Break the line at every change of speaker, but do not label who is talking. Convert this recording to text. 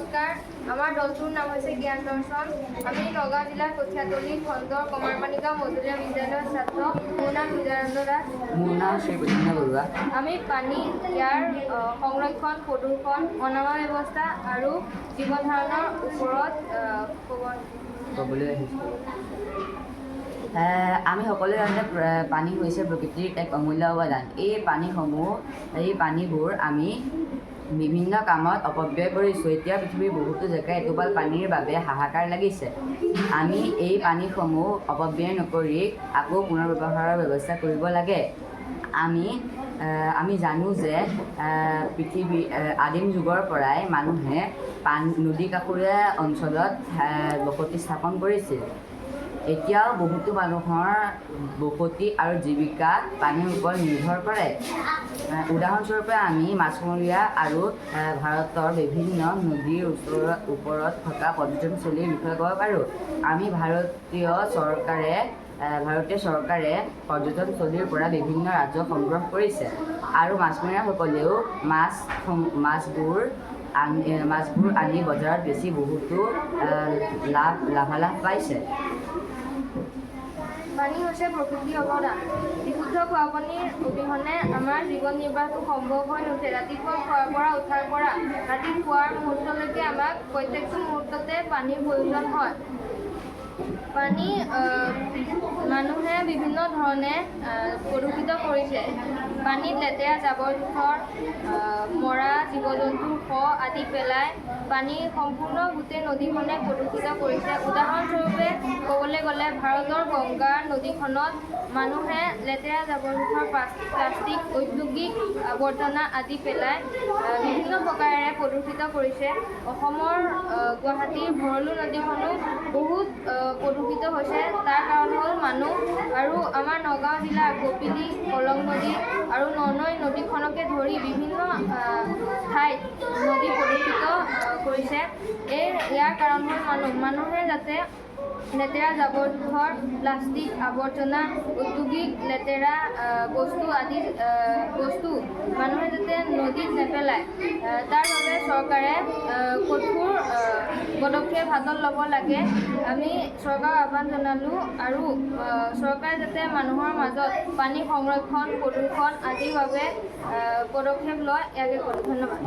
নমস্কাৰ, আমাৰ দলটোৰ নাম হৈছে জ্ঞান দৰ্শন। আমি নগাঁও জিলাৰ কঠীয়াতলী খণ্ডৰ কমাৰপানী গাঁও মজলীয়া বিদ্যালয়ৰ ছাত্ৰ। মোৰ নাম বিজয়ানন্দ দাস।
মোৰ নাম শ্ৰী প্ৰতিজ্ঞা বৰুৱা।
আমি পানী, ইয়াৰ সংৰক্ষণ, প্ৰদূষণ, অনাময় ব্যৱস্থা আৰু জীৱন ধাৰণৰ ওপৰত
ক'বলৈ আহিছোঁ। আমি সকলোৱে জানো পানী হৈছে প্ৰকৃতিৰ এক অমূল্য উপাদান। এই পানীবোৰ আমি বিভিন্ন কামত অপব্যয় কৰিছোঁ। এতিয়া পৃথিৱীৰ বহুতো জেগাত এটোপাল পানীৰ বাবে হাহাকাৰ লাগিছে। আমি এই পানীসমূহ অপব্যয় নকৰি আকৌ পুনৰ ব্যৱহাৰৰ ব্যৱস্থা কৰিব লাগে। আমি জানো যে আদিম যুগৰ পৰাই মানুহে নদী কাষৰীয়া অঞ্চলত বসতি স্থাপন কৰিছিল। এতিয়াও বহুতো মানুহৰ বসতি আৰু জীৱিকা পানীৰ ওপৰত নিৰ্ভৰ কৰে। উদাহৰণস্বৰূপে আমি মাছমৰীয়া আৰু ভাৰতৰ বিভিন্ন নদীৰ ওপৰত থকা পৰ্যটনস্থলীৰ বিষয়ে ক'ব পাৰোঁ। ভাৰতীয় চৰকাৰে পৰ্যটনস্থলীৰ পৰা বিভিন্ন ৰাজহ সংগ্ৰহ কৰিছে আৰু মাছমৰীয়াসকলেও মাছবোৰ আনি বজাৰত বেচি বহুতো লাভালাভ পাইছে।
পানী হৈছে প্ৰকৃতিৰ অৱদান। বিশুদ্ধ খোৱা পানীৰ অবিহনে আমাৰ জীৱন নিৰ্বাহটো সম্ভৱ হৈ নুঠে। ৰাতিপুৱা খোৱাৰ পৰা উঠাৰ পৰা ৰাতি শোৱাৰ মুহূৰ্তলৈকে আমাক প্ৰত্যেকটো মুহূৰ্ততে পানীৰ প্ৰয়োজন হয়। পানী মানুহে বিভিন্ন ধৰণে প্ৰদূষিত কৰিছে। পানীত লেতেৰা জাবৰ-জোথৰ, মৰা জীৱ-জন্তুৰ শৱ আদি পেলাই পানী সম্পূৰ্ণ গোটেই নদীখনে প্ৰদূষিত কৰিছে। উদাহৰণস্বৰূপে ক'বলৈ গ'লে ভাৰতৰ গংগা নদীখনত মানুহে লেতেৰা জাবৰ-জোথৰ, প্লাষ্টিক, ঔদ্যোগিক আৱৰ্জনা আদি পেলাই বিভিন্ন প্ৰকাৰেৰে প্ৰদূষিত কৰিছে। অসমৰ গুৱাহাটীৰ ভৰলু নদীখনো বহুত প্ৰদূষিত হৈছে। তাৰ কাৰণ হ'ল মানুহ। আৰু আমাৰ নগাঁও জিলাৰ কপিলী, কলং নদী আৰু ননৈ নদীখনকে ধৰি বিভিন্ন ঠাইত নদী প্ৰদূষিত কৰিছে। ইয়াৰ কাৰণ হ'ল মানুহে যাতে লেতেৰা জাবৰ-জোথৰ, প্লাষ্টিক আৱৰ্জনা, ঔদ্যোগিক লেতেৰা বস্তু মানুহে যাতে নদীত নেপেলায়, তাৰ বাবে চৰকাৰে কঠোৰ পদক্ষেপ হাতত ল'ব লাগে। আমি চৰকাৰক আহ্বান জনালোঁ আৰু চৰকাৰে যাতে মানুহৰ মাজত পানী সংৰক্ষণ, প্ৰদূষণ আদিৰ বাবে পদক্ষেপ লয়। ইয়াকে ক'লোঁ। ধন্যবাদ।